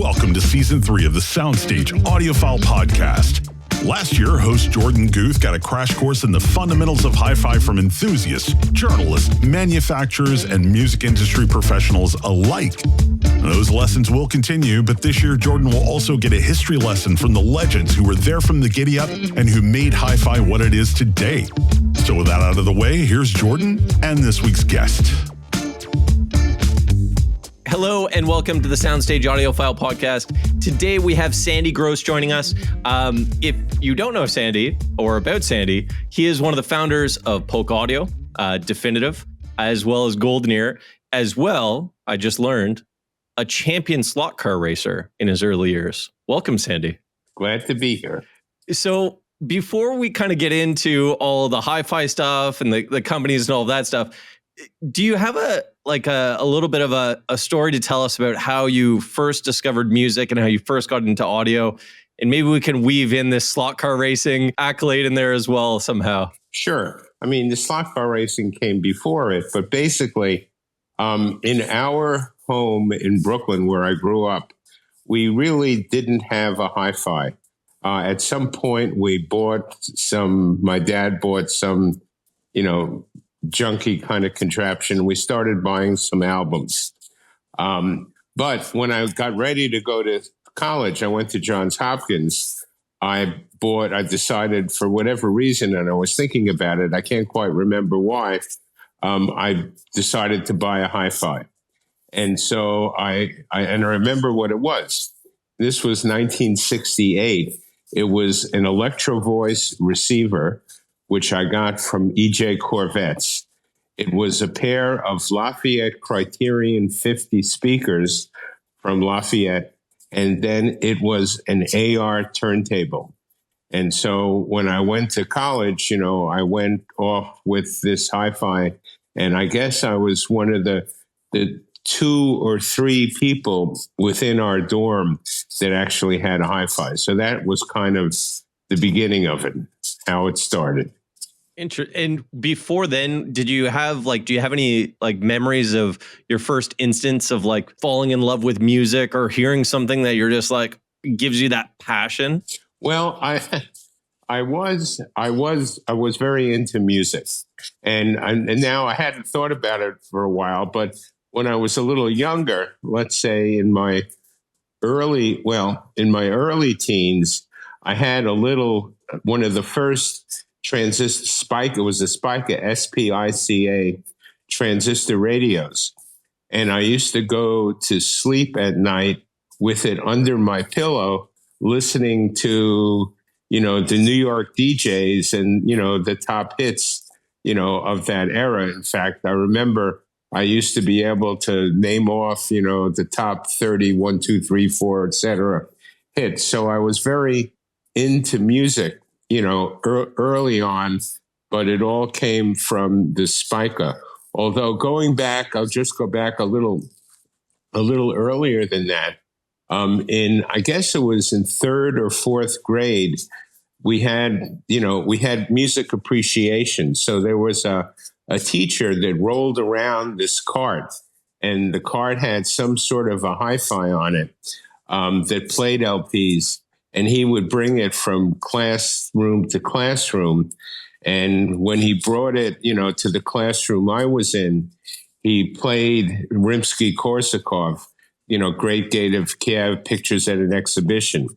Welcome to Season 3 of the Soundstage Audiophile Podcast. Last year, host Jorden Guth got a crash course in the fundamentals of hi-fi from enthusiasts, journalists, manufacturers, and music industry professionals alike. Those lessons will continue, but this year, Jorden will also get a history lesson from the legends who were there from the giddy-up and who made hi-fi what it is today. So with that out of the way, here's Jorden and this week's guest. Hello and welcome to the Soundstage Audiophile Podcast. Today we have Sandy Gross joining us. If you don't know Sandy or about Sandy, he is one of the founders of Polk Audio, Definitive, as well as GoldenEar, as well, I just learned, a champion slot car racer in his early years. Welcome, Sandy. Glad to be here. So before we kind of get into all the hi-fi stuff and the companies and all that stuff, do you have a little bit of a story to tell us about how you first discovered music and how you first got into audio? And maybe we can weave in this slot car racing accolade in there as well somehow. Sure. I mean, the slot car racing came before it, but basically, in our home in Brooklyn, where I grew up, we really didn't have a hi-fi. At some point, my dad bought some, junky kind of contraption. We started buying some albums. But when I got ready to go to college, I went to Johns Hopkins. I decided for whatever reason, and I was thinking about it, I can't quite remember why, I decided to buy a hi-fi. And so I remember what it was. This was 1968. It was an Electro Voice receiver, which I got from EJ Corvettes. It was a pair of Lafayette Criterion 50 speakers from Lafayette, and then it was an AR turntable. And so when I went to college, I went off with this hi-fi, and I guess I was one of the 2 or 3 people within our dorm that actually had a hi-fi. So that was kind of the beginning of it, how it started. And before then, do you have any memories of your first instance of falling in love with music or hearing something that you're just gives you that passion? Well, I was very into music, and now I hadn't thought about it for a while, but when I was a little younger, let's say in my early teens, I had one of the first transistor Spica. It was a Spica, SPICA transistor radios. And I used to go to sleep at night with it under my pillow, listening to, the New York DJs and, the top hits, of that era. In fact, I remember I used to be able to name off, the top 30, 1, 2, 3, 4, et cetera, hits. So I was very into music, early on, but it all came from the Spica. Although I'll just go back a little earlier than that. I guess it was in 3rd or 4th grade, we had music appreciation. So there was a teacher that rolled around this cart, and the cart had some sort of a hi-fi on it that played LPs, and he would bring it from classroom to classroom. And when he brought it, to the classroom I was in, he played Rimsky-Korsakov, Great Gate of Kiev, Pictures at an Exhibition.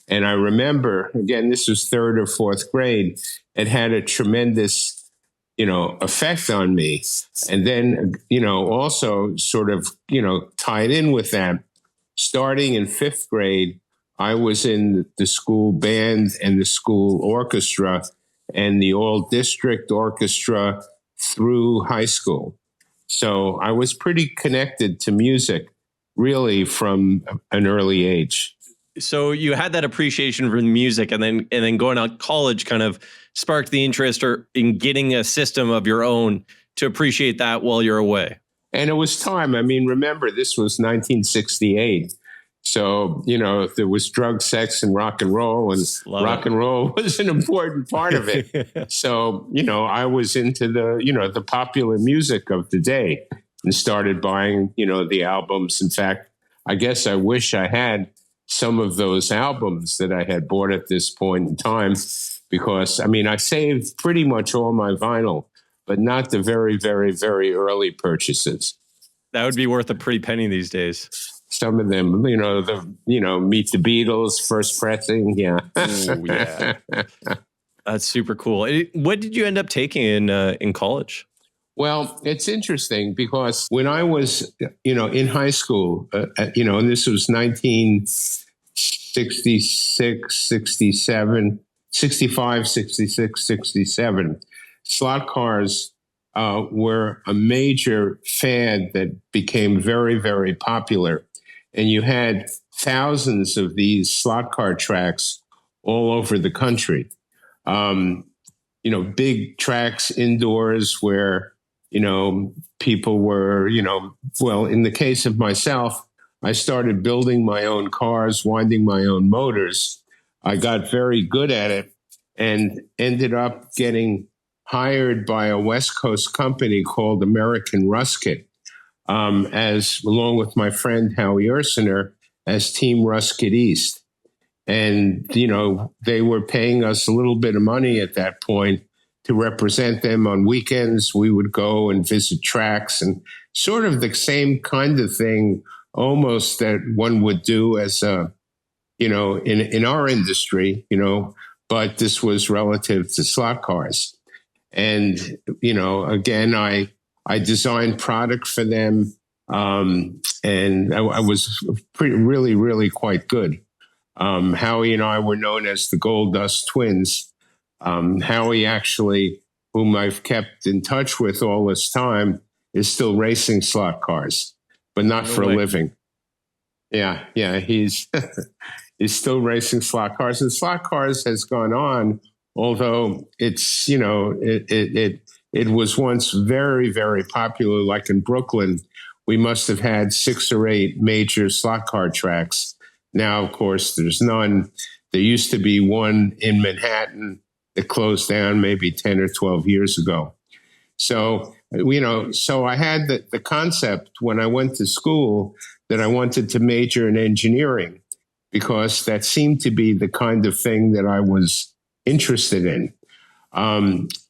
And I remember, again, this was 3rd or 4th grade, it had a tremendous effect on me. And then, also sort of, tied in with that, starting in 5th grade, I was in the school band and the school orchestra and the all district orchestra through high school. So I was pretty connected to music really from an early age. So you had that appreciation for the music, and then going to college kind of sparked the interest in getting a system of your own to appreciate that while you're away. And it was time. I mean, remember, this was 1968. So, there was drug, sex, and rock and roll, and rock and roll was an important part of it. So, I was into the popular music of the day and started buying, the albums. In fact, I guess I wish I had some of those albums that I had bought at this point in time, because I saved pretty much all my vinyl, but not the very, very, very early purchases. That would be worth a pretty penny these days. Some of them, Meet the Beatles, first pressing. Yeah. Ooh, yeah. That's super cool. What did you end up taking in college? Well, it's interesting because when I was, in high school, and this was 1966, 67, 65, 66, 67, slot cars were a major fad that became very, very popular. And you had thousands of these slot car tracks all over the country. Big tracks indoors where, people were, well, in the case of myself, I started building my own cars, winding my own motors. I got very good at it and ended up getting hired by a West Coast company called American Rusket, along with my friend Howie Ursiner, as Team Rusket East. And, they were paying us a little bit of money at that point to represent them on weekends. We would go and visit tracks, and sort of the same kind of thing almost that one would do as in our industry, but this was relative to slot cars. And, again, I designed product for them, and I was really, really quite good. Howie and I were known as the Gold Dust Twins. Howie, actually, whom I've kept in touch with all this time, is still racing slot cars, but not for a living. Yeah, he's he's still racing slot cars, and slot cars has gone on. Although it's, it was once very, very popular. Like in Brooklyn, we must have had 6 or 8 major slot car tracks. Now, of course, there's none. There used to be one in Manhattan that closed down maybe 10 or 12 years ago. So, so I had the concept when I went to school that I wanted to major in engineering, because that seemed to be the kind of thing that I was interested in.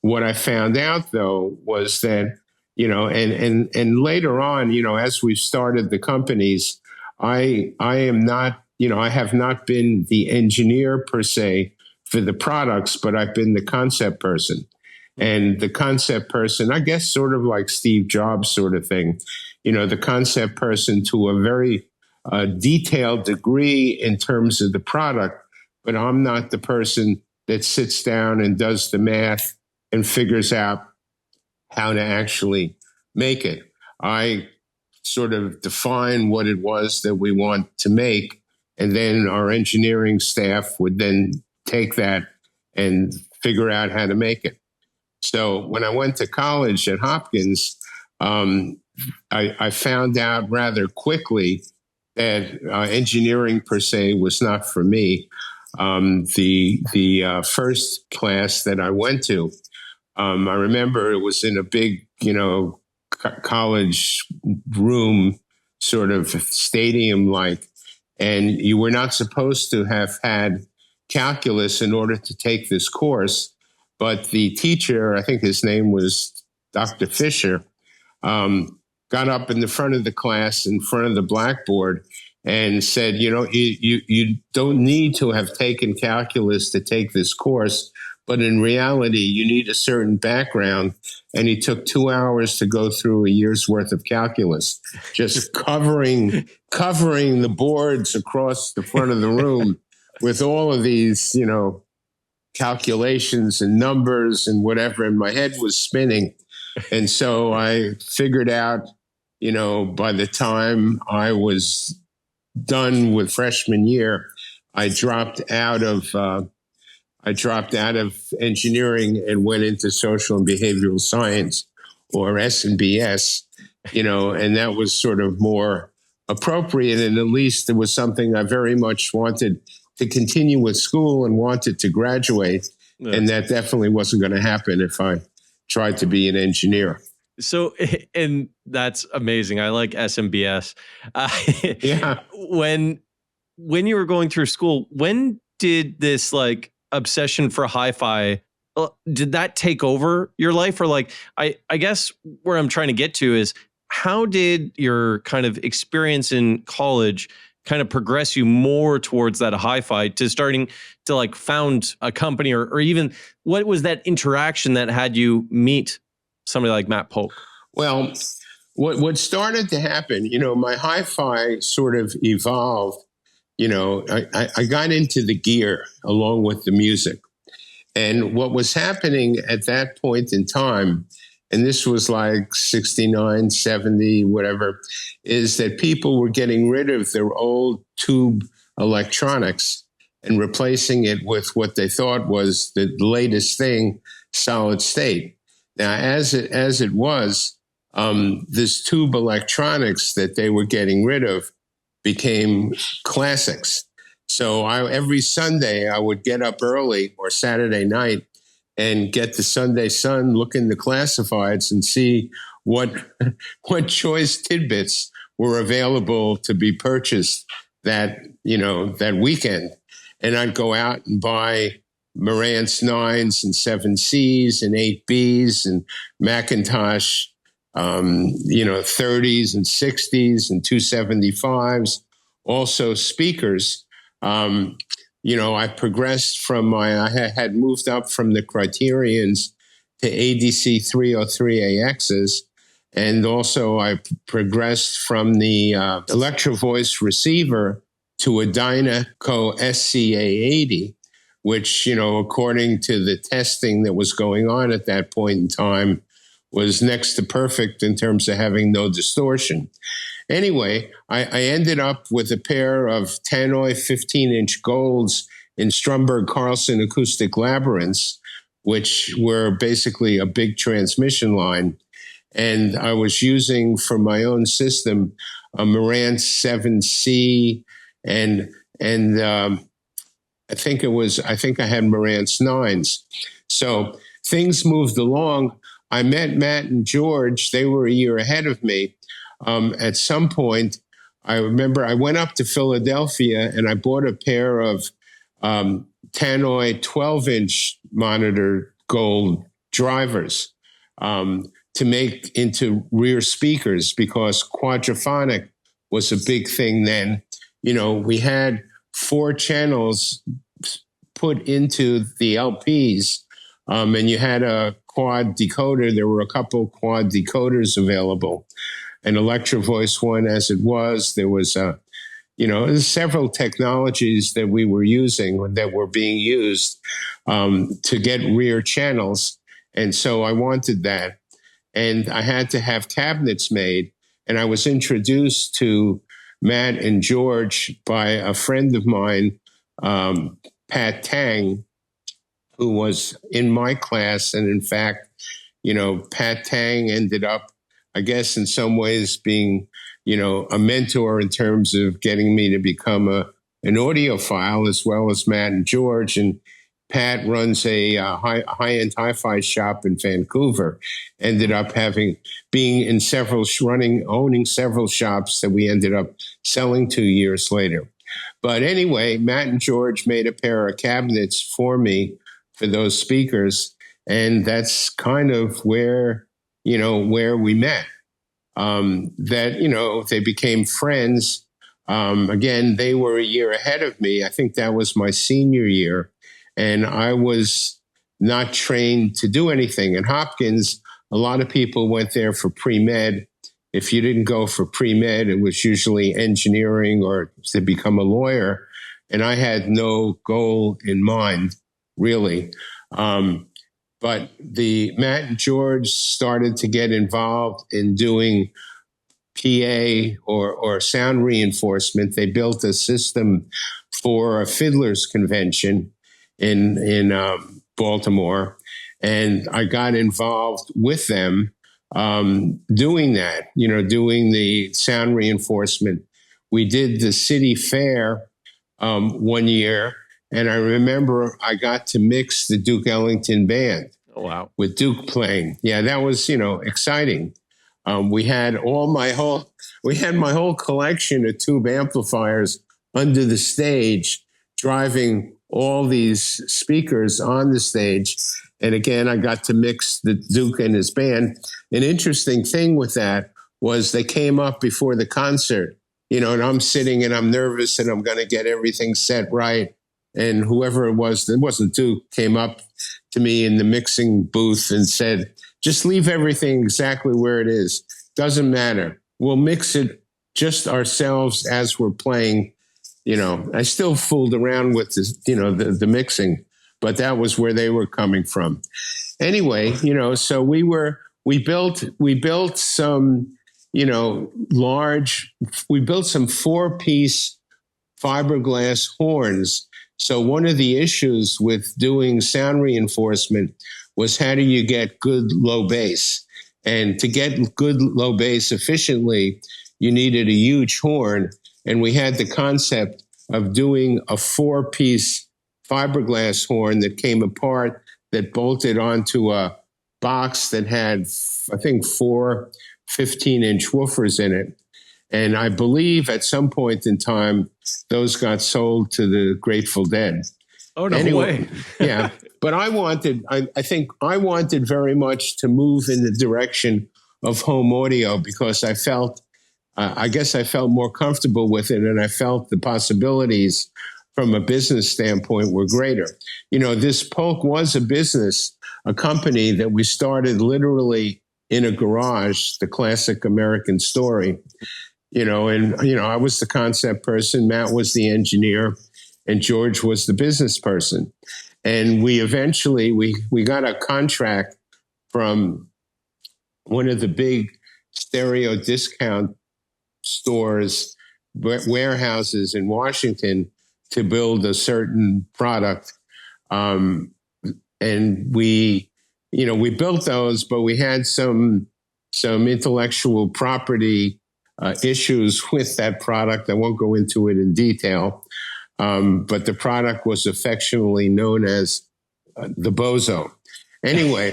What I found out, though, was that, and later on, as we've started the companies, I am not, I have not been the engineer per se for the products, but I've been the concept person. And the concept person, I guess, sort of like Steve Jobs sort of thing, the concept person to a very detailed degree in terms of the product, but I'm not the person that sits down and does the math and figures out how to actually make it. I sort of define what it was that we want to make, and then our engineering staff would then take that and figure out how to make it. So when I went to college at Hopkins, I found out rather quickly that engineering per se was not for me. The first class that I went to, I remember it was in a big, college room, sort of stadium-like, and you were not supposed to have had calculus in order to take this course. But the teacher, I think his name was Dr. Fisher, got up in the front of the class, in front of the blackboard, and said, you don't need to have taken calculus to take this course, but in reality, you need a certain background. And he took 2 hours to go through a year's worth of calculus, just covering the boards across the front of the room with all of these, calculations and numbers and whatever. And my head was spinning. And so I figured out, by the time I was done with freshman year, I dropped out of engineering and went into social and behavioral science, or S&BS, and that was sort of more appropriate. And at least it was something I very much wanted to continue with school and wanted to graduate. Yeah. And that definitely wasn't going to happen if I tried to be an engineer. So, and that's amazing. I like SMBS. Yeah. When when you were going through school, when did this like obsession for hi-fi, did that take over your life? Or like, I guess where I'm trying to get to is, how did your kind of experience in college kind of progress you more towards that hi-fi to starting to like found a company, or even what was that interaction that had you meet somebody like Matt Polk? Well, what started to happen, my hi-fi sort of evolved. I got into the gear along with the music. And what was happening at that point in time, and this was like 69, 70, whatever, is that people were getting rid of their old tube electronics and replacing it with what they thought was the latest thing, solid state. Now, as it was, this tube electronics that they were getting rid of became classics. So every Sunday I would get up early, or Saturday night, and get the Sunday Sun, look in the classifieds and see what choice tidbits were available to be purchased that weekend. And I'd go out and buy Marantz 9s and 7Cs and 8Bs and Macintosh 30s and 60s and 275s, also speakers. I progressed from I had moved up from the Criterions to ADC 303AXs. And also I progressed from the Electro Voice receiver to a Dynaco SCA80, which, according to the testing that was going on at that point in time, was next to perfect in terms of having no distortion. Anyway, I ended up with a pair of Tannoy 15-inch golds in Stromberg Carlson acoustic labyrinths, which were basically a big transmission line. And I was using for my own system a Marantz 7C, and I think I had Marantz 9s. So things moved along. I met Matt and George. They were a year ahead of me. At some point, I remember I went up to Philadelphia and I bought a pair of Tannoy 12-inch monitor gold drivers to make into rear speakers, because quadraphonic was a big thing then. We had 4 channels put into the LPs, and you had a quad decoder. There were a couple quad decoders available. An Electro Voice one as it was. There was several technologies that we were using that were being used to get rear channels. And so I wanted that. And I had to have cabinets made. And I was introduced to Matt and George by a friend of mine, Pat Tang, who was in my class. And in fact, Pat Tang ended up, I guess, in some ways being, a mentor in terms of getting me to become an audiophile, as well as Matt and George. And Pat runs a high-end hi-fi shop in Vancouver. Ended up owning several shops that we ended up selling 2 years later. But anyway, Matt and George made a pair of cabinets for me for those speakers, and that's kind of where we met. They became friends. Again, they were a year ahead of me. I think that was my senior year, and I was not trained to do anything. At Hopkins, a lot of people went there for pre-med. If you didn't go for pre-med, it was usually engineering or to become a lawyer. And I had no goal in mind, really. But Matt and George started to get involved in doing PA or sound reinforcement. They built a system for a fiddlers convention in Baltimore, and I got involved with them doing that. Doing the sound reinforcement. We did the city fair 1 year. And I remember I got to mix the Duke Ellington band. Oh, wow. With Duke playing. Yeah, that was, exciting. We had my whole collection of tube amplifiers under the stage, driving all these speakers on the stage. And again, I got to mix the Duke and his band. An interesting thing with that was they came up before the concert, and I'm sitting and I'm nervous and I'm going to get everything set right. And whoever it wasn't Duke, came up to me in the mixing booth and said, just leave everything exactly where it is. Doesn't matter. We'll mix it just ourselves as we're playing. I still fooled around with this, the mixing, but that was where they were coming from. Anyway, so we built some, we built some 4-piece fiberglass horns. So one of the issues with doing sound reinforcement was, how do you get good low bass? And to get good low bass efficiently, you needed a huge horn. And we had the concept of doing a 4-piece fiberglass horn that came apart, that bolted onto a box that had, I think, 4 15-inch woofers in it. And I believe at some point in time, those got sold to the Grateful Dead. Oh, no way. Yeah. But I think I wanted very much to move in the direction of home audio, because I felt more comfortable with it, and I felt the possibilities from a business standpoint were greater. This Polk was a company that we started literally in a garage, the classic American story, I was the concept person, Matt was the engineer, and George was the business person. And we eventually, we got a contract from one of the big stereo discount stores, warehouses in Washington, to build a certain product. And we built those, but we had some intellectual property issues with that product. I won't go into it in detail. But the product was affectionately known as the Bozo. Anyway,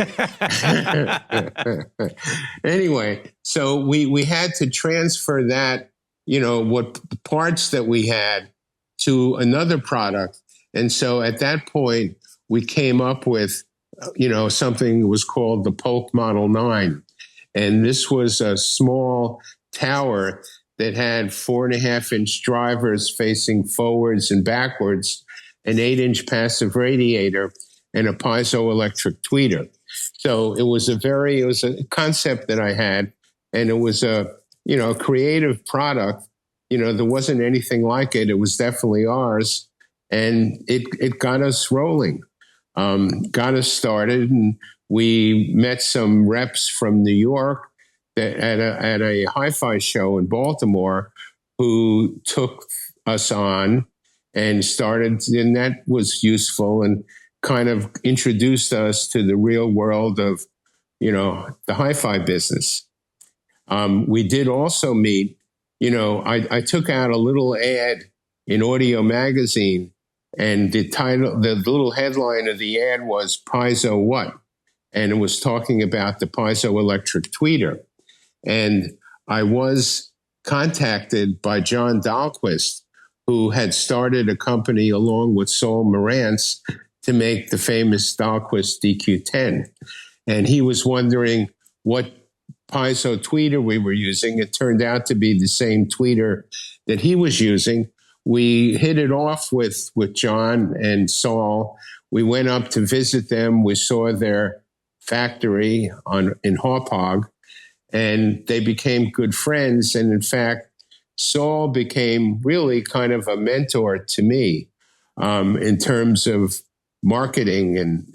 so we had to transfer that, what parts that we had, to another product. And so at that point, we came up with, something that was called the Polk Model 9. And this was a small tower that had 4.5-inch drivers facing forwards and backwards, an 8-inch passive radiator, and a piezoelectric tweeter. So it was a concept that I had, and it was a creative product. There wasn't anything like it. It was definitely ours, and it got us rolling, got us started, and we met some reps from New York at a hi-fi show in Baltimore who took us on and started, and that was useful and kind of introduced us to the real world of, the hi-fi business. We did also meet, I took out a little ad in Audio Magazine, and the little headline of the ad was Piezo What? And it was talking about the piezoelectric tweeter. And I was contacted by John Dahlquist, who had started a company along with Saul Morantz to make the famous Dahlquist DQ10. And he was wondering what piezo tweeter we were using. It turned out to be the same tweeter that he was using. We hit it off with John and Saul. We went up to visit them. We saw their factory in Hauppauge. And they became good friends. And in fact, Saul became really kind of a mentor to me in terms of marketing and,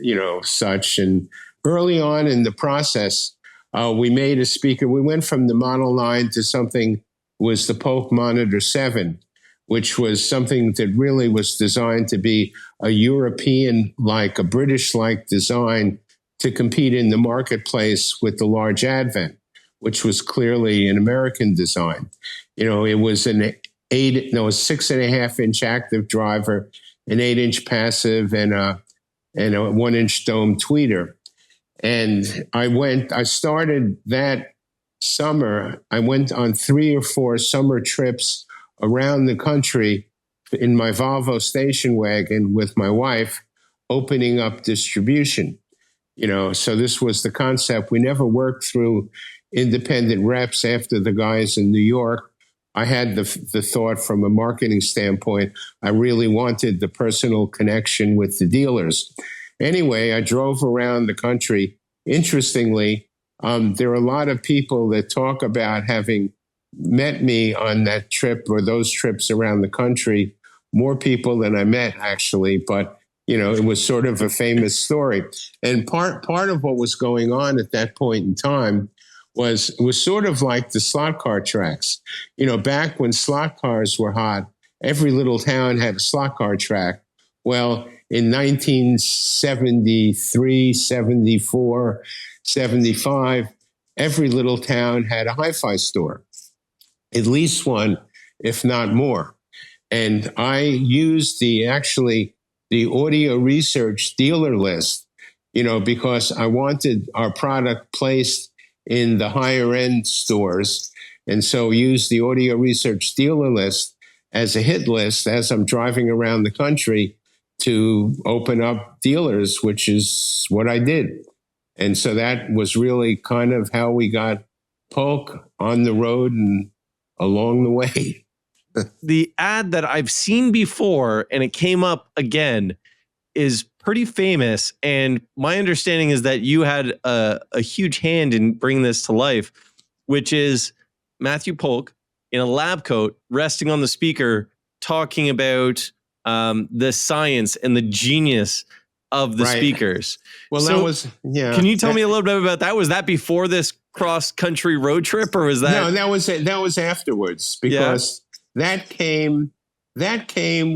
such. And early on in the process, we made a speaker. We went from the Model 9 to something was the Polk Monitor 7, which was something that really was designed to be a European-like, a British-like design to compete in the marketplace with the large Advent, which was clearly an American design. It was a 6.5-inch active driver, an 8-inch passive, and a 1-inch dome tweeter. And I started that summer. I went on 3 or 4 summer trips around the country in my Volvo station wagon with my wife, opening up distribution. So this was the concept. We never worked through independent reps after the guys in New York. I had the thought from a marketing standpoint. I really wanted the personal connection with the dealers. Anyway, I drove around the country. Interestingly, there are a lot of people that talk about having met me on that trip or those trips around the country. More people than I met, actually, but it was sort of a famous story. And part of what was going on at that point in time was sort of like the slot car tracks. Back when slot cars were hot, every little town had a slot car track. Well, in 1973, 74, 75, every little town had a hi-fi store, at least one, if not more. And I used the audio research dealer list, because I wanted our product placed in the higher end stores. And so used the audio research dealer list as a hit list as I'm driving around the country to open up dealers, which is what I did. And so that was really kind of how we got Polk on the road and along the way. The ad that I've seen before, and it came up again, is pretty famous. And my understanding is that you had a huge hand in bringing this to life, which is Matthew Polk in a lab coat resting on the speaker, talking about the science and the genius of the speakers. Well, so, that was, yeah. Can you tell me a little bit about that? Was that before this cross-country road trip, or was that? No, that was afterwards, because that came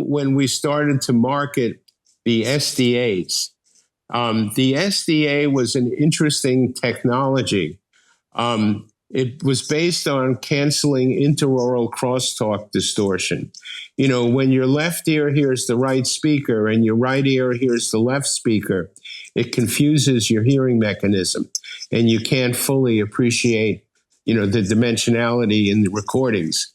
when we started to market the SDAs. The SDA was an interesting technology. It was based on canceling interaural crosstalk distortion. When your left ear hears the right speaker and your right ear hears the left speaker, it confuses your hearing mechanism, and you can't fully appreciate, the dimensionality in the recordings.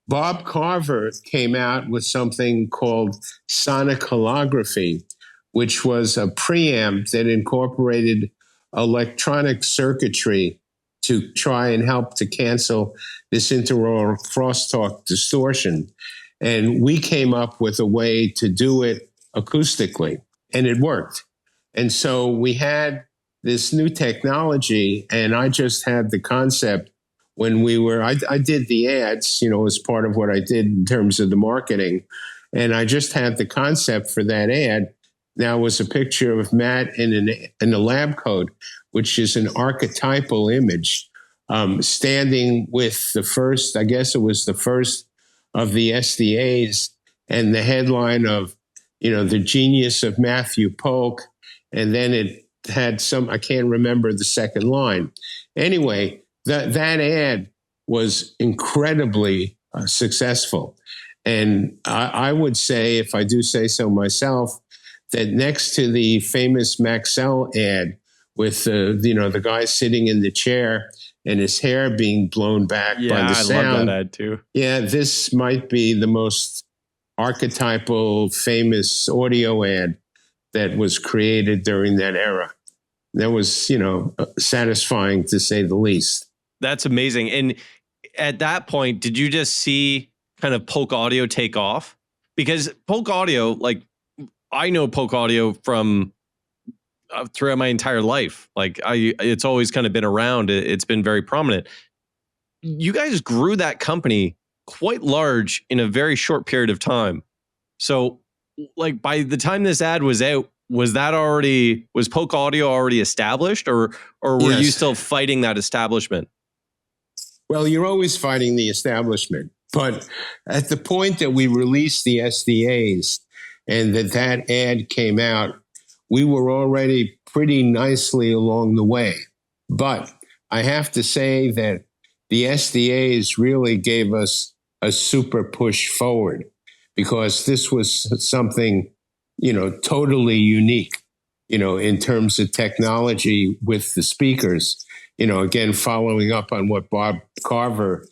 Bob Carver came out with something called sonic holography, which was a preamp that incorporated electronic circuitry to try and help to cancel this interaural crosstalk distortion. And we came up with a way to do it acoustically, and it worked. And so we had this new technology, and I just had the concept when I did the ads, as part of what I did in terms of the marketing. And I just had the concept for that ad. Now it was a picture of Matt in a lab coat, which is an archetypal image, standing with the first, I guess it was the first of the SDAs, and the headline of, the genius of Matthew Polk. And then it had I can't remember the second line. Anyway, that ad was incredibly successful. And I would say, if I do say so myself, that next to the famous Maxell ad with the guy sitting in the chair and his hair being blown back by the sound. I love that ad too. Yeah, this might be the most archetypal, famous audio ad that was created during that era. That was, satisfying to say the least. That's amazing. And at that point, did you just see kind of Polk Audio take off? Because Polk Audio, I know Polk Audio from throughout my entire life. It's always kind of been around. It's been very prominent. You guys grew that company quite large in a very short period of time. So by the time this ad was out, was Polk Audio already established, or were you still fighting that establishment? Well, you're always fighting the establishment. But at the point that we released the SDAs and that ad came out, we were already pretty nicely along the way. But I have to say that the SDAs really gave us a super push forward, because this was something, totally unique, in terms of technology with the speakers. Again, following up on what Bob Carver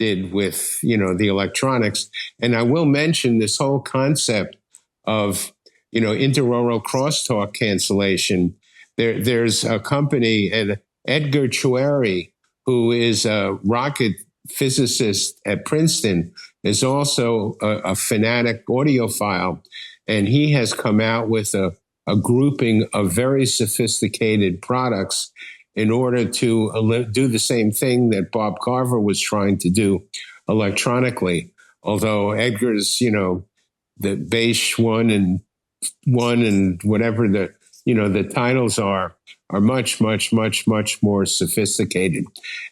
did with, the electronics. And I will mention this whole concept of, interaural crosstalk cancellation. There's a company, and Edgar Chouari, who is a rocket physicist at Princeton, is also a fanatic audiophile. And he has come out with a grouping of very sophisticated products in order to do the same thing that Bob Carver was trying to do electronically. Although Edgar's, the Beige one and whatever the titles are much, much, much, much more sophisticated.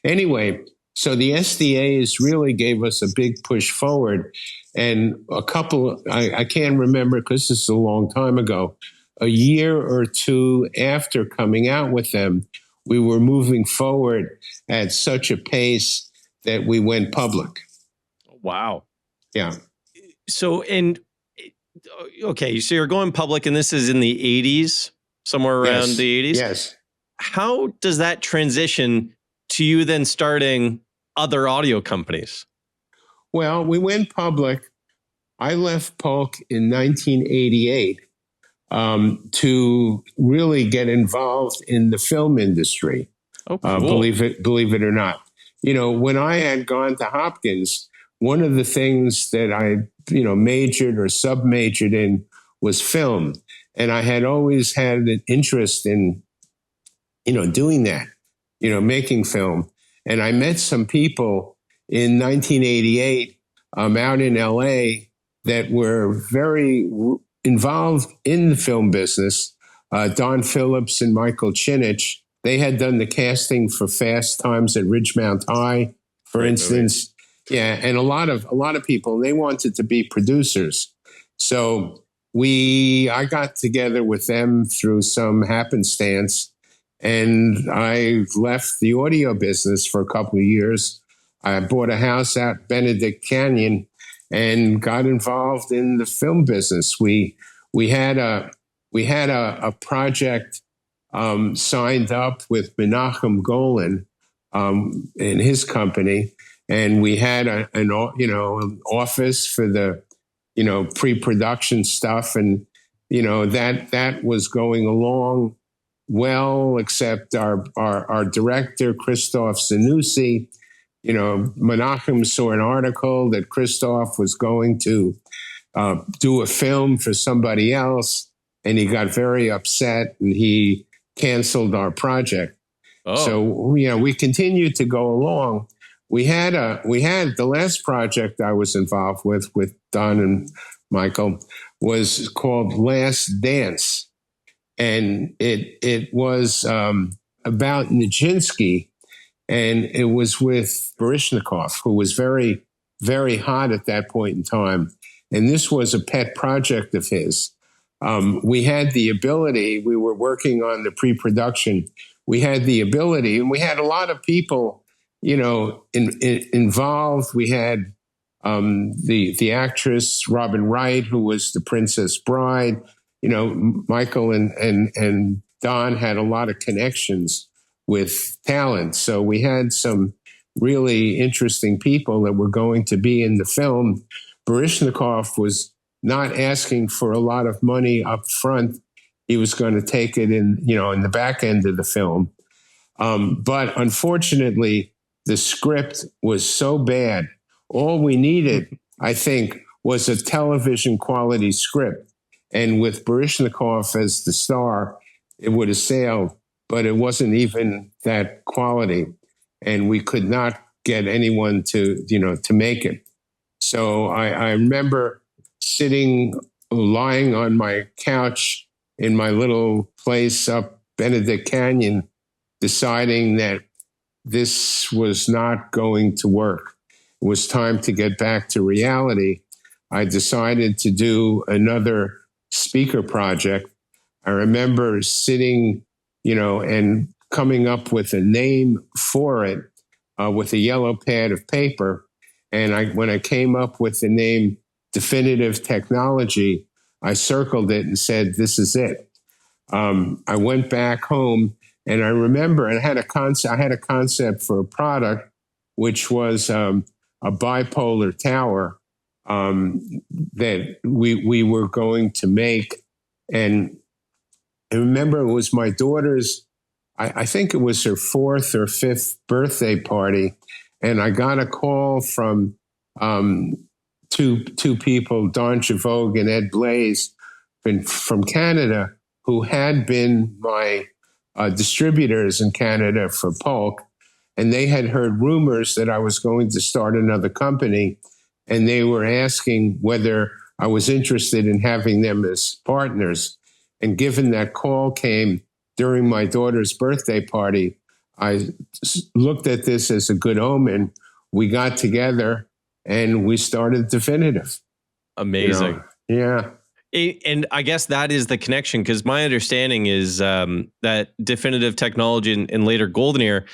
Anyway, so the SDAs really gave us a big push forward. And I can't remember because this is a long time ago, a year or two after coming out with them, we were moving forward at such a pace that we went public. Wow. Yeah. So, okay, so you're going public, and this is in the 80s, somewhere around the 80s? Yes. How does that transition to you then starting other audio companies? Well, we went public. I left Polk in 1988 to really get involved in the film industry. Oh, cool. Believe it or not. When I had gone to Hopkins, one of the things that I, majored or sub-majored in was film. And I had always had an interest in, doing that, making film. And I met some people in 1988 out in LA that were very involved in the film business. Don Phillips and Michael Chinich, they had done the casting for Fast Times at Ridgemount High, for instance. Yeah, and a lot of people, they wanted to be producers. So I got together with them through some happenstance, and I left the audio business for a couple of years. I bought a house out Benedict Canyon and got involved in the film business. We had a project signed up with Menachem Golan in his company, and we had an office for the pre-production stuff, and that was going along well, except our director Christoph Zanussi. Menachem saw an article that Christoph was going to do a film for somebody else, and he got very upset and he canceled our project. Oh. So we continued to go along. We had the last project I was involved with Don and Michael was called Last Dance, and it was about Nijinsky. And it was with Baryshnikov, who was very, very hot at that point in time. And this was a pet project of his. We had the ability, we were working on the pre-production. We had the ability, and we had a lot of people, involved. We had the actress Robin Wright, who was the Princess Bride. Michael and Don had a lot of connections with talent. So we had some really interesting people that were going to be in the film. Baryshnikov was not asking for a lot of money up front. He was going to take it in the back end of the film. But unfortunately, the script was so bad. All we needed, I think, was a television quality script. And with Baryshnikov as the star, it would have sailed. But it wasn't even that quality, and we could not get anyone to make it. So I remember lying on my couch in my little place up Benedict Canyon, deciding that this was not going to work. It was time to get back to reality. I decided to do another speaker project. I remember sitting and coming up with a name for it with a yellow pad of paper. And when I came up with the name Definitive Technology, I circled it and said, this is it. I went back home, and I remember I had a concept for a product, which was a bipolar tower that we were going to make. And I remember it was my daughter's, I think it was her 4th or 5th birthday party. And I got a call from two people, Don Javogue and Ed Blaze from Canada, who had been my distributors in Canada for Polk. And they had heard rumors that I was going to start another company. And they were asking whether I was interested in having them as partners. And given that call came during my daughter's birthday party, I looked at this as a good omen. We got together and we started Definitive. Amazing. Yeah. And I guess that is the connection, because my understanding is that Definitive Technology and later GoldenEar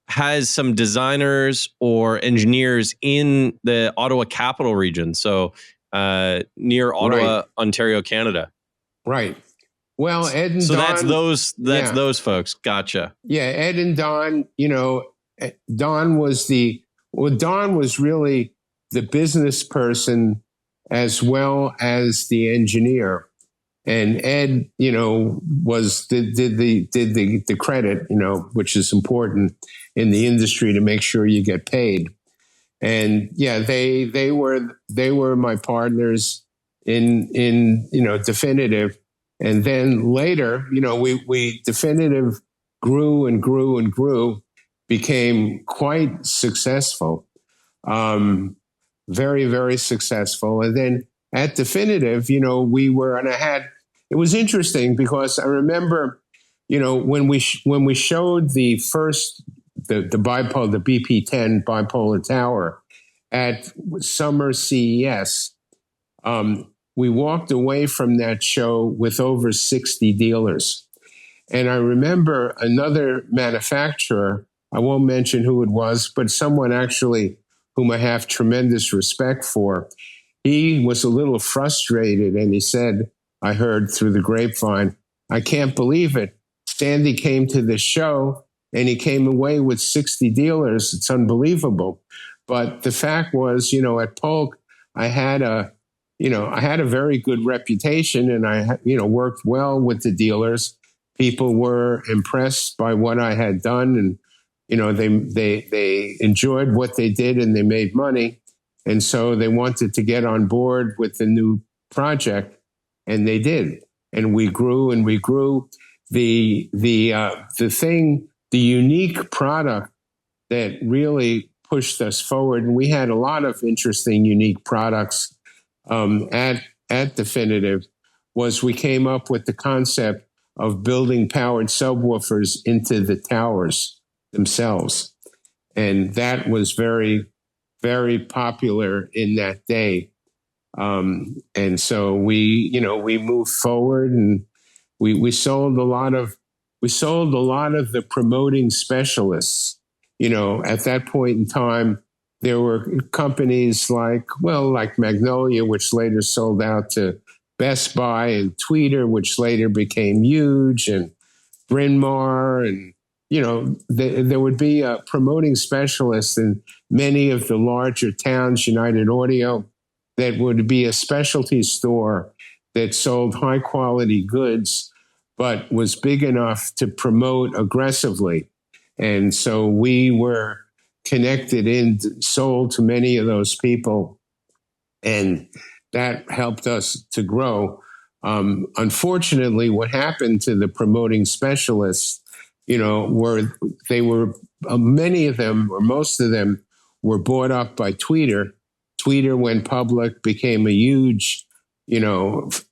has some designers or engineers in the Ottawa capital region. So near Ottawa, right. Ontario, Canada. Right. Well, Ed and so Don. That's those folks. Gotcha. Yeah. Ed and Don, Don was really the business person as well as the engineer. And Ed, did the credit, which is important in the industry to make sure you get paid. And yeah, they were my partners in Definitive. And then later, we Definitive grew and grew and grew, became quite successful, very, very successful. And then at Definitive, it was interesting because I remember, when we showed the first, the BP-10 bipolar tower at Summer CES, we walked away from that show with over 60 dealers. And I remember another manufacturer, I won't mention who it was, but someone actually whom I have tremendous respect for. He was a little frustrated and he said, I heard through the grapevine, I can't believe it. Sandy came to the show and he came away with 60 dealers. It's unbelievable. But the fact was, at Polk, I had a very good reputation and I, worked well with the dealers. People were impressed by what I had done and, they enjoyed what they did and they made money. And so they wanted to get on board with the new project. And they did, and we grew and we grew. The unique product that really pushed us forward, and we had a lot of interesting, unique products at Definitive, was we came up with the concept of building powered subwoofers into the towers themselves, and that was very, very popular in that day. And so we moved forward and we sold a lot of the promoting specialists. At that point in time, there were companies like Magnolia, which later sold out to Best Buy, and Tweeter, which later became Huge, and Bryn Mawr, and there would be a promoting specialist in many of the larger towns, United Audio, that would be a specialty store that sold high quality goods, but was big enough to promote aggressively. And so we were connected and sold to many of those people. And that helped us to grow. Unfortunately, what happened to the promoting specialists, many of them, or most of them, were bought up by Tweeter. Tweeter went public, became a huge,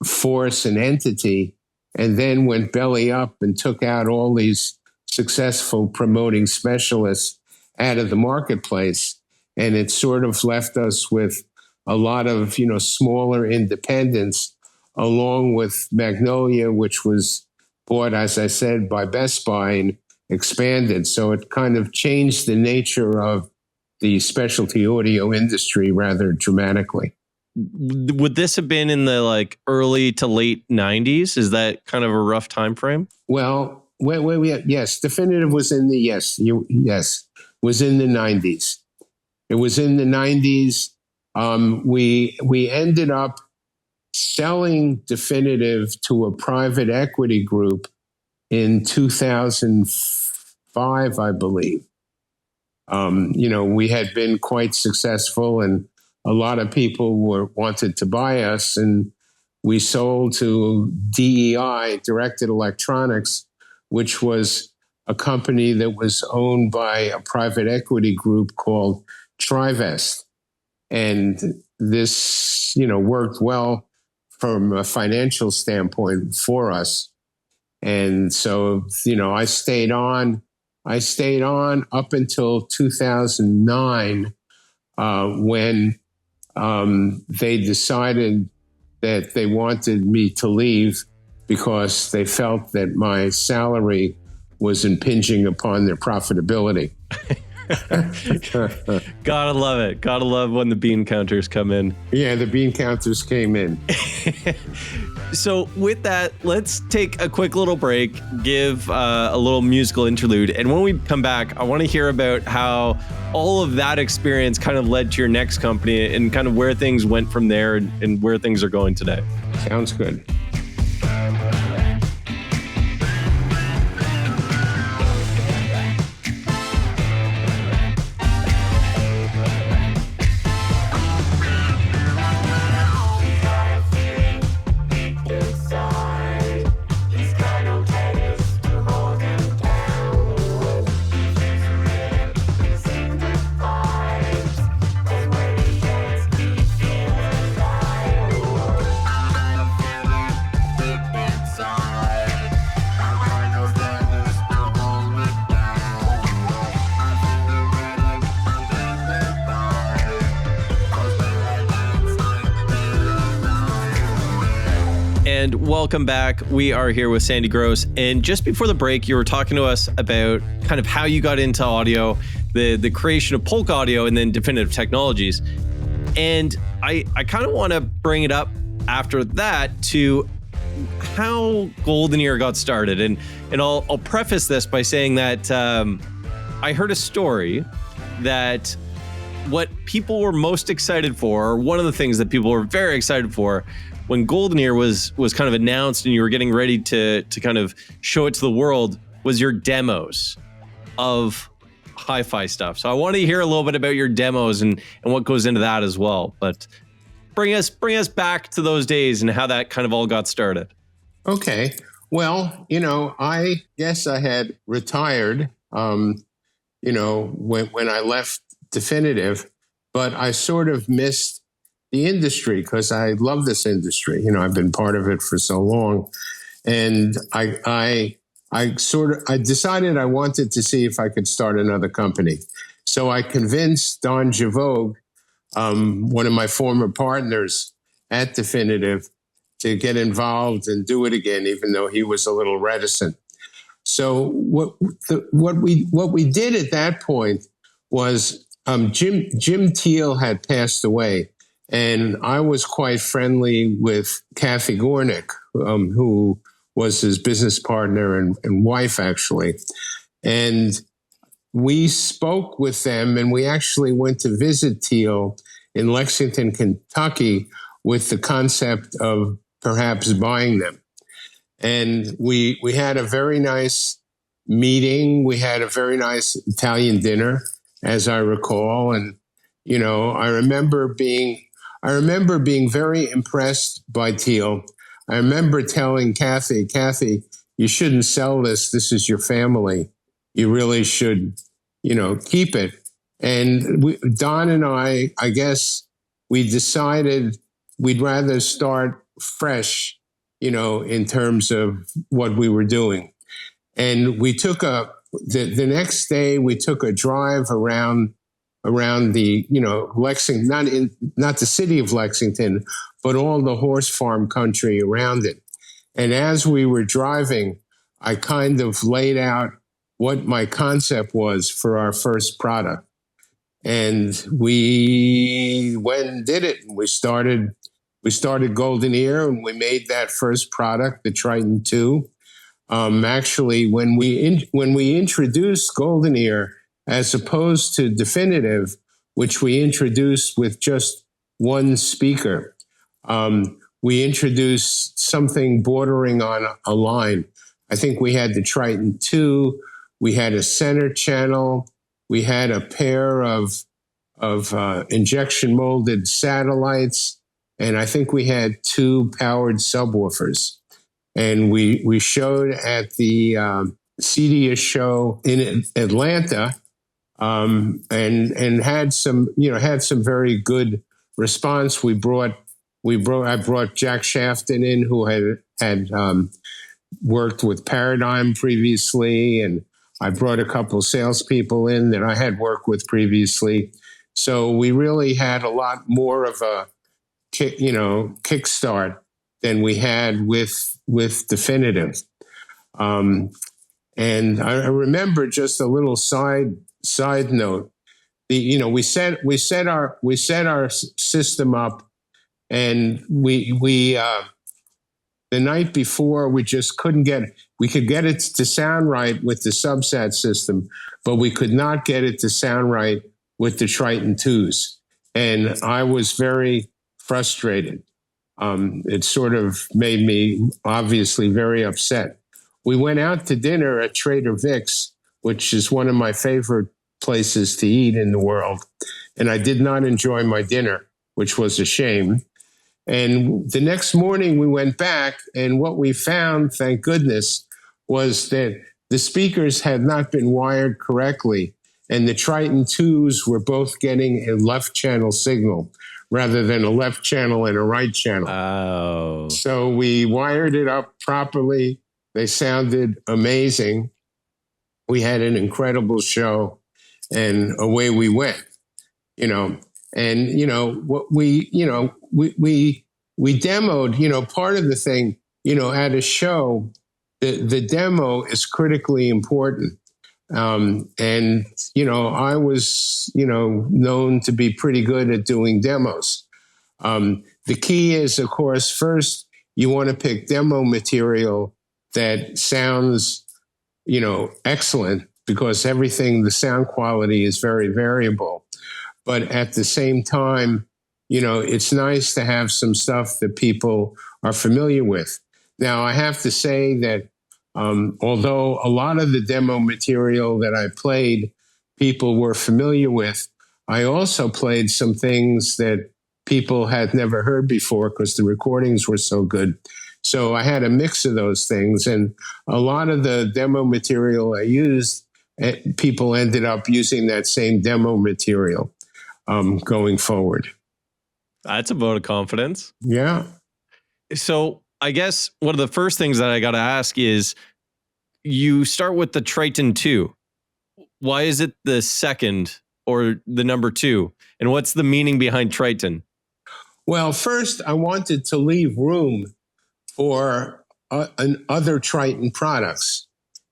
force and entity, and then went belly up and took out all these successful promoting specialists out of the marketplace. And it sort of left us with a lot of, smaller independents, along with Magnolia, which was bought, as I said, by Best Buy and expanded. So it kind of changed the nature of the specialty audio industry rather dramatically. Would this have been in the early to late 90s? Is that kind of a rough time frame? Well, yes, Definitive was in the was in the 90s. It was in the 90s. We ended up selling Definitive to a private equity group in 2005, I believe. We had been quite successful, and a lot of people wanted to buy us, and we sold to DEI, Directed Electronics, which was a company that was owned by a private equity group called Trivest. And this, worked well from a financial standpoint for us. And so, I stayed on up until 2009, when they decided that they wanted me to leave because they felt that my salary was impinging upon their profitability. Gotta love it. Gotta love when the bean counters come in. Yeah, the bean counters came in. So with that, let's take a quick little break, give a little musical interlude. And when we come back, I want to hear about how all of that experience kind of led to your next company and kind of where things went from there and where things are going today. Sounds good. And welcome back. We are here with Sandy Gross. And just before the break, you were talking to us about kind of how you got into audio, the creation of Polk Audio and then Definitive Technologies. And I kind of want to bring it up after that to how GoldenEar got started. And I'll preface this by saying that I heard a story that what people were most excited for, or one of the things that people were very excited for, when GoldenEar was kind of announced and you were getting ready to kind of show it to the world, was your demos of hi-fi stuff. So I want to hear a little bit about your demos and what goes into that as well. But bring us back to those days and how that kind of all got started. Okay. Well, I guess I had retired, when I left Definitive, but I sort of missed the industry because I love this industry. I've been part of it for so long. And I decided I wanted to see if I could start another company. So I convinced Don Javogue, one of my former partners at Definitive, to get involved and do it again, even though he was a little reticent. So what we did at that point was Jim Teal had passed away, and I was quite friendly with Kathy Gornick, who was his business partner and wife, actually. And we spoke with them, and we actually went to visit Teal in Lexington, Kentucky, with the concept of perhaps buying them. And we had a very nice meeting. We had a very nice Italian dinner, as I recall. And, I remember being very impressed by Teal. I remember telling Kathy, you shouldn't sell this. This is your family. You really should, keep it. And Don and I guess we decided we'd rather start fresh, in terms of what we were doing. And we took the next day, we took a drive around the, Lexington, not the city of Lexington, but all the horse farm country around it. And as we were driving, I kind of laid out what my concept was for our first product. And we went and did it. We started GoldenEar, and we made that first product, the Triton 2. Actually, when we introduced GoldenEar, as opposed to Definitive, which we introduced with just one speaker. We introduced something bordering on a line. I think we had the Triton 2, we had a center channel, we had a pair of injection molded satellites, and I think we had 2 powered subwoofers. And we showed at the CEDIA show in Atlanta, and had some very good response. I brought Jack Shafton in, who had worked with Paradigm previously, and I brought a couple salespeople in that I had worked with previously. So we really had a lot more of a kickstart than we had with Definitive. And I remember, just a little side note, we set our system up, and we the night before, we just we could get it to sound right with the subsat system, but we could not get it to sound right with the Triton 2s. And I was very frustrated. It sort of made me obviously very upset. We went out to dinner at Trader Vic's, which is one of my favorite places to eat in the world. And I did not enjoy my dinner, which was a shame. And the next morning we went back, and what we found, thank goodness, was that the speakers had not been wired correctly, and the Triton 2s were both getting a left channel signal rather than a left channel and a right channel. Oh. So we wired it up properly. They sounded amazing. We had an incredible show, and away we went. What we demoed, part of the thing, at a show, the demo is critically important. I was, known to be pretty good at doing demos. The key is, of course, first, you want to pick demo material that sounds, excellent, because the sound quality is very variable. But at the same time, it's nice to have some stuff that people are familiar with. Now, I have to say that although a lot of the demo material that I played, people were familiar with, I also played some things that people had never heard before because the recordings were so good. So I had a mix of those things. And a lot of the demo material I used, people ended up using that same demo material going forward. That's a vote of confidence. Yeah. So I guess one of the first things that I got to ask is, you start with the Triton 2. Why is it the second or the number 2? And what's the meaning behind Triton? Well, first, I wanted to leave room for other Triton products.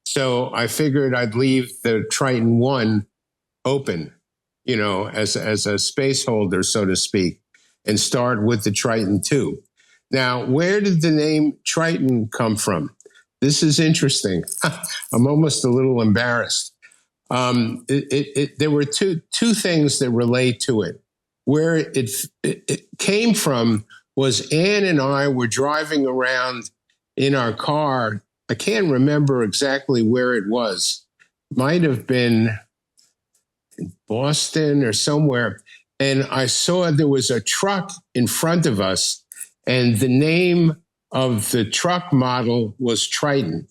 So I figured I'd leave the Triton 1 open, as a space holder, so to speak, and start with the Triton 2. Now, where did the name Triton come from? This is interesting. I'm almost a little embarrassed. There were two things that relate to it. Where it came from was Ann and I were driving around in our car. I can't remember exactly where it was. Might have been in Boston or somewhere. And I saw there was a truck in front of us, and the name of the truck model was Triton.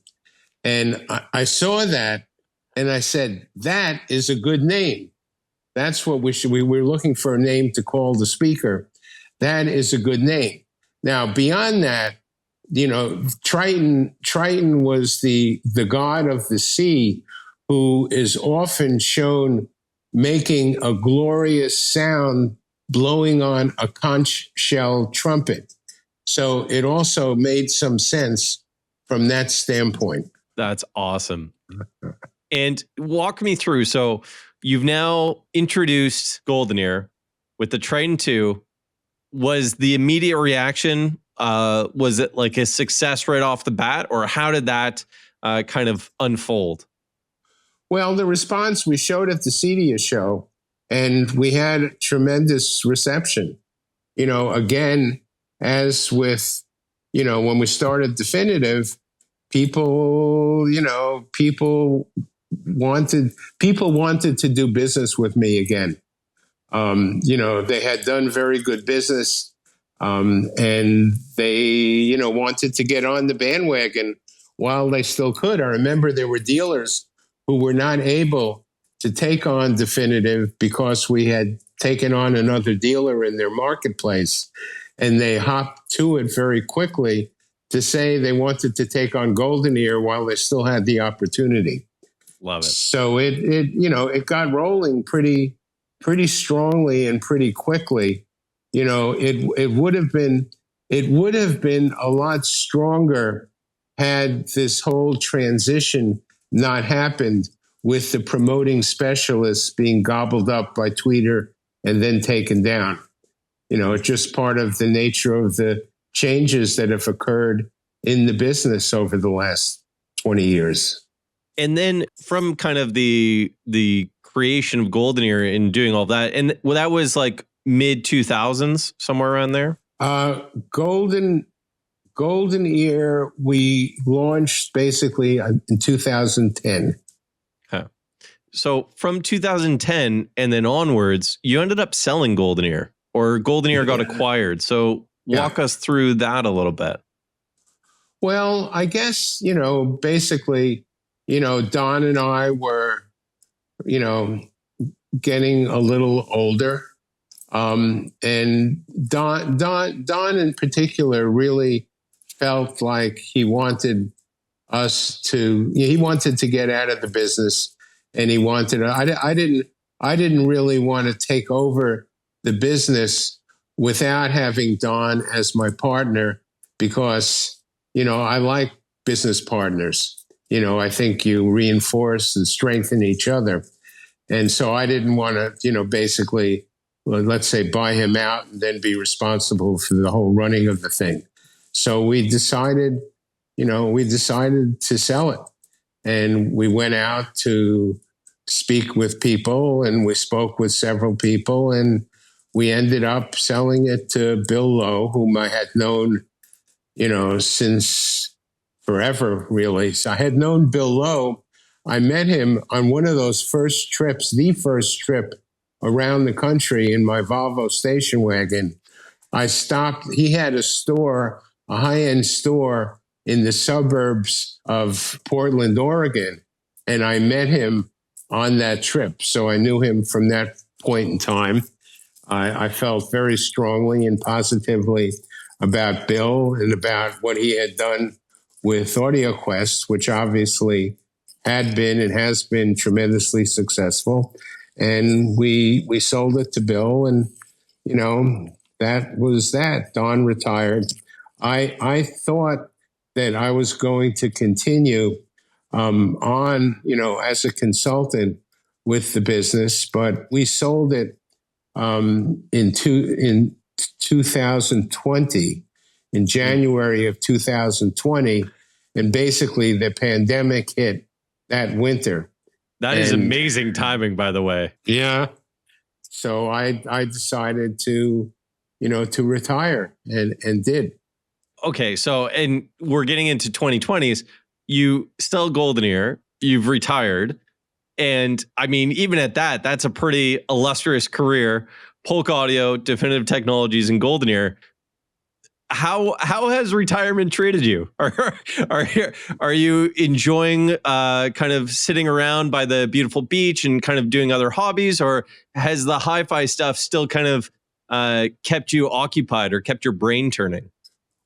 And I saw that, and I said, that is a good name. That's what we were looking for, a name to call the speaker. That is a good name. Now, beyond that, Triton was the god of the sea, who is often shown making a glorious sound blowing on a conch shell trumpet. So it also made some sense from that standpoint. That's awesome. And walk me through. So you've now introduced GoldenEar with the Triton 2. Was the immediate reaction, was it like a success right off the bat, or how did that kind of unfold? Well, the response we showed at the CEDIA show, and we had tremendous reception. Again, as with, when we started Definitive, people wanted to do business with me again. They had done very good business, and they, wanted to get on the bandwagon while they still could. I remember there were dealers who were not able to take on Definitive because we had taken on another dealer in their marketplace, and they hopped to it very quickly to say they wanted to take on GoldenEar while they still had the opportunity. Love it. So it got rolling pretty strongly and pretty quickly. It would have been a lot stronger had this whole transition not happened, with the promoting specialists being gobbled up by Twitter and then taken down. It's just part of the nature of the changes that have occurred in the business over the last 20 years. And then from kind of the creation of GoldenEar and doing all that, and that was like mid 2000s, somewhere around there. GoldenEar, we launched basically in 2010. Huh. So from 2010 and then onwards, you ended up selling GoldenEar, or GoldenEar got acquired. So walk us through that a little bit. Well, I guess, basically, Don and I were, getting a little older. And Don in particular really felt like he wanted to get out of the business, and he wanted, I didn't really want to take over the business without having Don as my partner, because, I like business partners. I think you reinforce and strengthen each other. And so I didn't want to, basically, let's say, buy him out and then be responsible for the whole running of the thing. So we decided to sell it. And we went out to speak with people, and we spoke with several people, and we ended up selling it to Bill Lowe, whom I had known, since forever, really. So I had known Bill Lowe. I met him on one of those first trips, the first trip around the country in my Volvo station wagon. I stopped. He had a store, a high-end store in the suburbs of Portland, Oregon, and I met him on that trip. So I knew him from that point in time. I felt very strongly and positively about Bill and about what he had done with AudioQuest, which obviously had been and has been tremendously successful. And we sold it to Bill, and, that was that. Don retired. I thought that I was going to continue on, as a consultant with the business, but we sold it in 2020, in January of 2020, and basically the pandemic hit that winter. That is amazing timing, by the way. Yeah. So I decided to retire, and did. Okay. So, and we're getting into 2020s. You still GoldenEar, you've retired. And I mean, even at that, that's a pretty illustrious career. Polk Audio, Definitive Technologies, and GoldenEar. How has retirement treated you? Are you enjoying kind of sitting around by the beautiful beach and kind of doing other hobbies, or has the hi-fi stuff still kind of kept you occupied or kept your brain turning?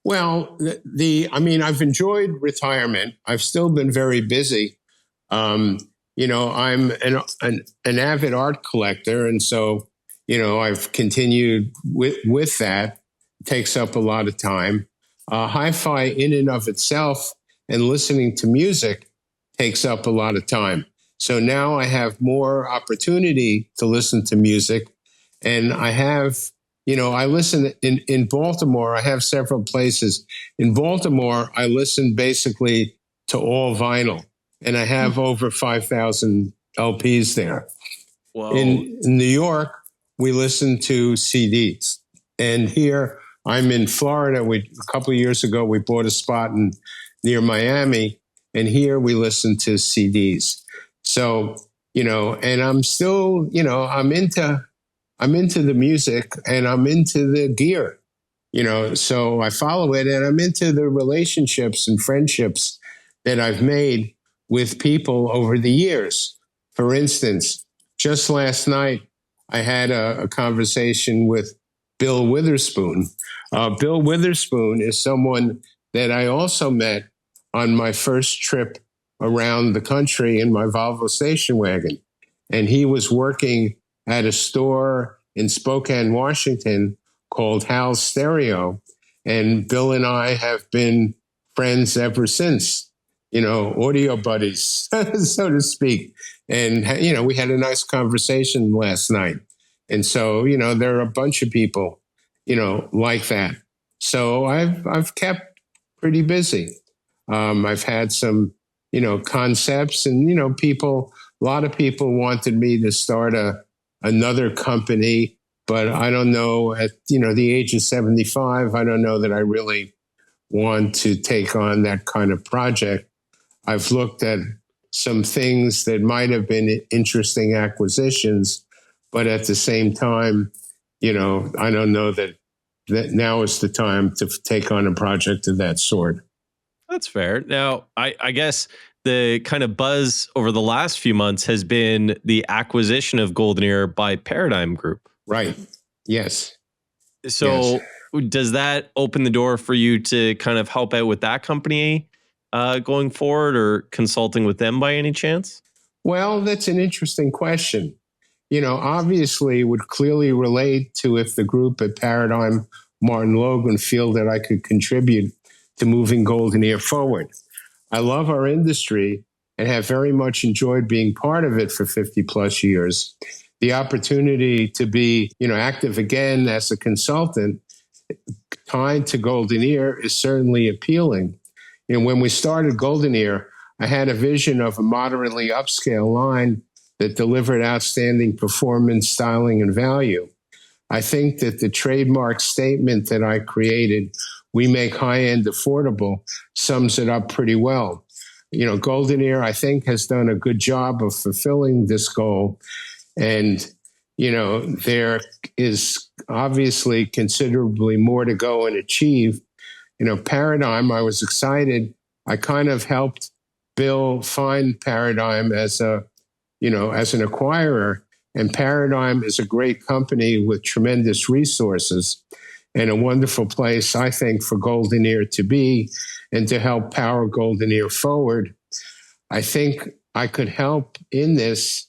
Well, I've enjoyed retirement. I've still been very busy. I'm an avid art collector, and so I've continued with that. It takes up a lot of time. Hi-fi in and of itself and listening to music takes up a lot of time. So now I have more opportunity to listen to music, and I have, I listen in Baltimore. I have several places. In Baltimore, I listen basically to all vinyl, and I have over 5,000 LPs there. Whoa. In New York, we listen to CDs. And here, I'm in Florida. A couple of years ago, we bought a spot near Miami. And here we listen to CDs. So, and I'm still, I'm into the music and I'm into the gear, so I follow it, and I'm into the relationships and friendships that I've made with people over the years. For instance, just last night, I had a conversation with Bill Witherspoon. Bill Witherspoon is someone that I also met on my first trip around the country in my Volvo station wagon. And he was working at a store in Spokane, Washington called Hal's Stereo. And Bill and I have been friends ever since, audio buddies, so to speak. And, we had a nice conversation last night. And so, there are a bunch of people, like that. So I've kept pretty busy. I've had some, concepts and, a lot of people wanted me to start another company, but I don't know at, the age of 75, I don't know that I really want to take on that kind of project. I've looked at some things that might have been interesting acquisitions, but at the same time, I don't know that now is the time to take on a project of that sort. That's fair. Now, I guess the kind of buzz over the last few months has been the acquisition of GoldenEar by Paradigm Group. Right. Yes. So does that open the door for you to kind of help out with that company going forward, or consulting with them by any chance? Well, that's an interesting question. Obviously it would clearly relate to if the group at Paradigm, Martin Logan, feel that I could contribute to moving GoldenEar forward. I love our industry and have very much enjoyed being part of it for 50 plus years. The opportunity to be, active again as a consultant tied to GoldenEar is certainly appealing. When we started GoldenEar, I had a vision of a moderately upscale line that delivered outstanding performance, styling, and value. I think that the trademark statement that I created, "We make high-end affordable," sums it up pretty well. GoldenEar, I think, has done a good job of fulfilling this goal. And, there is obviously considerably more to go and achieve. Paradigm, I was excited. I kind of helped Bill find Paradigm as an acquirer. And Paradigm is a great company with tremendous resources and a wonderful place, I think, for GoldenEar to be and to help power GoldenEar forward. I think I could help in this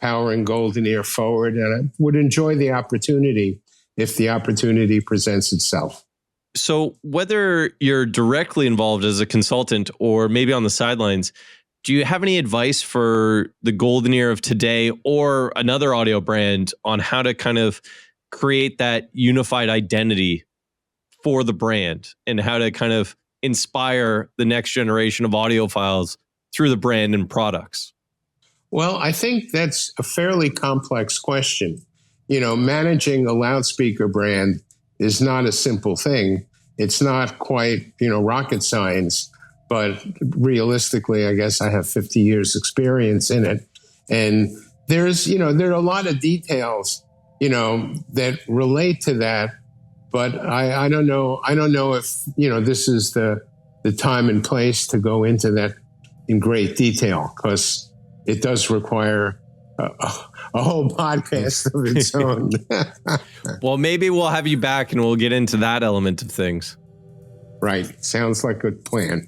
powering GoldenEar forward, and I would enjoy the opportunity if the opportunity presents itself. So whether you're directly involved as a consultant or maybe on the sidelines, do you have any advice for the GoldenEar of today or another audio brand on how to kind of create that unified identity for the brand and how to kind of inspire the next generation of audiophiles through the brand and products? Well, I think that's a fairly complex question. Managing a loudspeaker brand is not a simple thing. It's not quite, rocket science, but realistically, I guess I have 50 years experience in it. And there are a lot of details, that relate to that. But I don't know. I don't know if, this is the time and place to go into that in great detail, because it does require a whole podcast of its own. Well, maybe we'll have you back and we'll get into that element of things. Right. Sounds like a plan.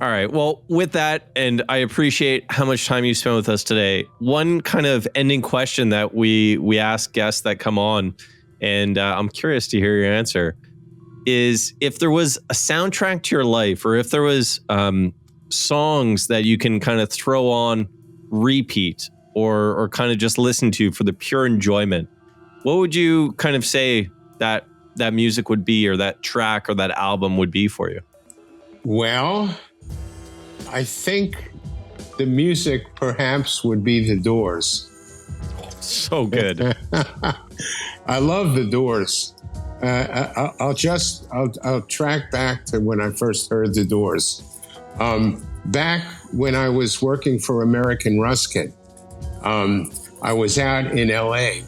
All right. Well, with that, and I appreciate how much time you spent with us today. One kind of ending question that we ask guests that come on, and I'm curious to hear your answer, is if there was a soundtrack to your life, or if there was songs that you can kind of throw on repeat or kind of just listen to for the pure enjoyment, what would you kind of say that music would be, or that track or that album would be for you? Well, I think the music perhaps would be The Doors. So good. I love the Doors. I'll track back to when I first heard the Doors. Back when I was working for American Ruskin, I was out in LA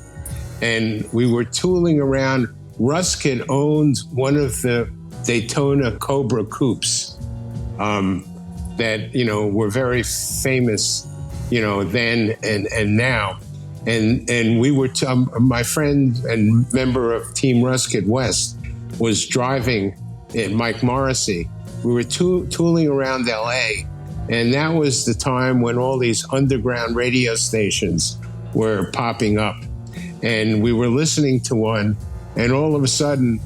and we were tooling around. Ruskin owned one of the Daytona Cobra coupes that, were very famous, then and now. And we were, my friend and member of Team Ruskin West was driving Mike Morrissey. We were tooling around LA, and that was the time when all these underground radio stations were popping up. And we were listening to one, and all of a sudden,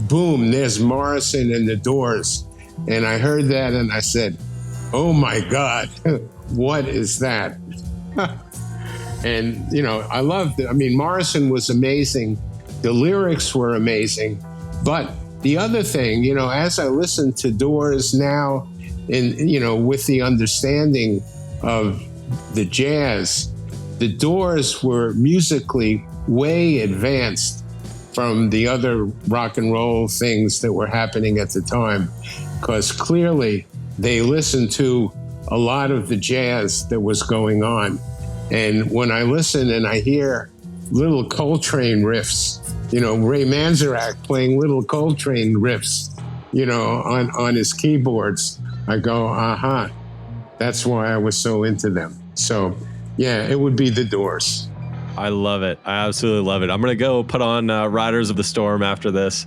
boom, there's Morrison and the Doors. And I heard that and I said, oh my God, what is that? And, I loved it. I mean, Morrison was amazing. The lyrics were amazing. But the other thing, as I listen to Doors now, with the understanding of the jazz, the Doors were musically way advanced from the other rock and roll things that were happening at the time, because clearly they listened to a lot of the jazz that was going on. And when I listen and I hear little Coltrane riffs, Ray Manzarek playing little Coltrane riffs, on his keyboards, I go, that's why I was so into them. So, yeah, it would be the Doors. I love it. I absolutely love it. I'm going to go put on Riders of the Storm after this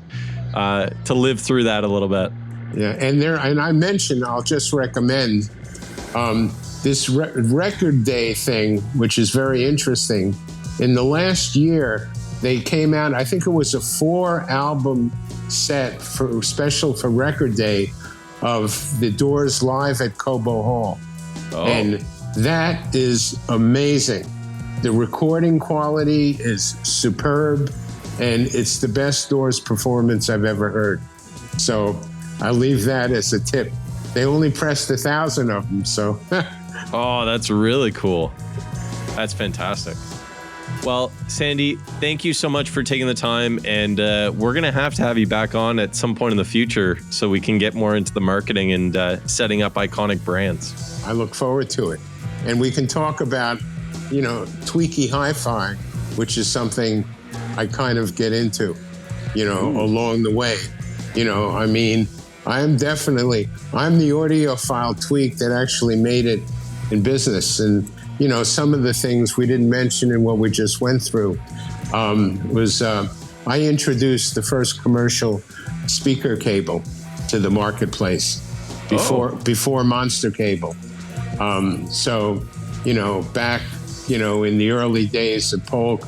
to live through that a little bit. Yeah, and I mentioned, I'll just recommend this record day thing, which is very interesting. In the last year, they came out, I think it was a 4-album set special for Record Day of the Doors live at Cobo Hall. Oh. And that is amazing. The recording quality is superb, and it's the best Doors performance I've ever heard. So I leave that as a tip. They only pressed 1,000 of them, so. Oh, that's really cool. That's fantastic. Well, Sandy, thank you so much for taking the time, and we're going to have you back on at some point in the future so we can get more into the marketing and setting up iconic brands. I look forward to it. And we can talk about, tweaky hi-fi, which is something I kind of get into, along the way. I'm the audiophile tweak that actually made it in business. And, some of the things we didn't mention in what we just went through was I introduced the first commercial speaker cable to the marketplace before Monster Cable. Back, in the early days of Polk,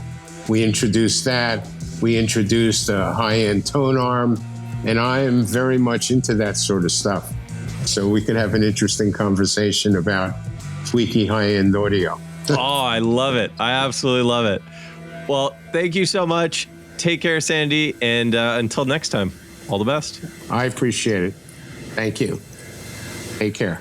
we introduced that. We introduced a high-end tone arm, and I am very much into that sort of stuff. So we could have an interesting conversation about tweaky high-end audio. Oh, I love it. I absolutely love it. Well, thank you so much. Take care, Sandy. And until next time, all the best. I appreciate it. Thank you. Take care.